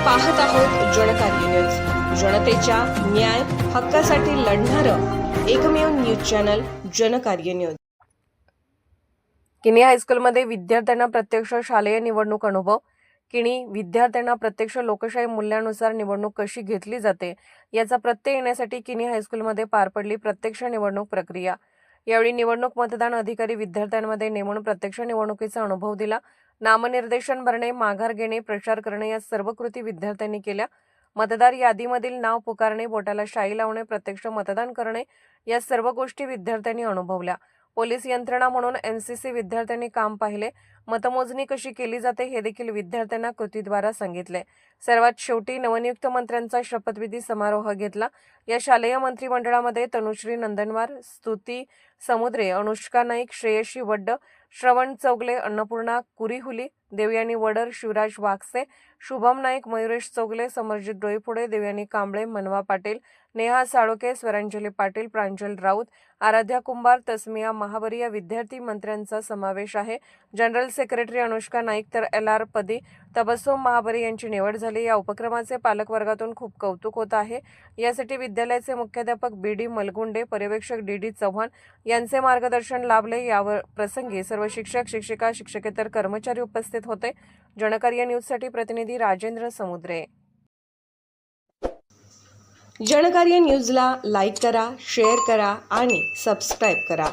पाहत आहोत जनकार्य न्यूज, जनतेच्या न्याय हक्कासाठी लढणारं एकमेव न्यूज चॅनल जनकार्य न्यूज। किणी हायस्कूलमध्ये विद्यार्थ्यांना प्रत्यक्ष शालेय निवडणूक अनुभव। किणी विद्यार्थ्यांना प्रत्यक्ष लोकशाही मूल्यानुसार निवडणूक कशी घेतली जाते याचा प्रत्यय येण्यासाठी किणी हायस्कूलमध्ये पार पडली प्रत्यक्ष निवडणूक प्रक्रिया। यावेळी निवडणूक मतदान अधिकारी विद्यार्थ्यांमध्ये नेमून प्रत्यक्ष निवडणुकीचा अनुभव दिला। नामनिर्देशन भरणे, माघार घेणे, प्रचार करणे या सर्व कृती विद्यार्थ्यांनी केल्या। मतदार यादीमधील नाव पुकारणे, बोटाला शाई लावणे, प्रत्यक्ष मतदान करणे या सर्व गोष्टी विद्यार्थ्यांनी अनुभवल्या। पोलीस यंत्रणा म्हणून एनसीसी विद्यार्थ्यांनी काम पाहिले। मतमोजणी कशी केली जाते हे देखील विद्यार्थ्यांना कृतीद्वारा सांगितले। सर्वात शेवटी नवनियुक्त मंत्र्यांचा शपथविधी समारोह घेतला। या शालेय मंत्रिमंडळामध्ये तनुश्री नंदनवार, स्तुती समुद्रे, अनुष्का नाईक, श्रेयशी वड्ड, श्रवण चौगले, अन्नपूर्णा कुरीहुली, देवयानी वडर, शिवराज वागसे, शुभम नाईक, मयुरेश चौगले, समरजित डोईफोडे, देवयानी कांबळे, मनवा पाटील, नेहा साळोके, स्वरांजली पाटील, प्रांजल राऊत, आराध्या कुंभार, तस्मिया महाबरी या विद्यार्थी मंत्र्यांचा समावेश आहे। जनरल सेक्रेटरी अनुष्का नाईक तर LR पदी तबस्सुम महाबरी यांची निवड झाली। या उपक्रमाचे पालकवर्गातून खूप कौतुक होत आहे। यासाठी विद्यालयाचे मुख्याध्यापक BD मलगुंडे, पर्यवेक्षक DD चव्हाण यांचे मार्गदर्शन लाभले। यावर प्रसंगी सर्व शिक्षक, शिक्षिका, शिक्षकेतर कर्मचारी उपस्थित होते। जनकार्य न्यूजसाठी प्रतिनिधी राजेंद्र समुद्रे। जनकार्य न्यूजला लाईक करा, शेअर करा आणि सबस्क्राईब करा।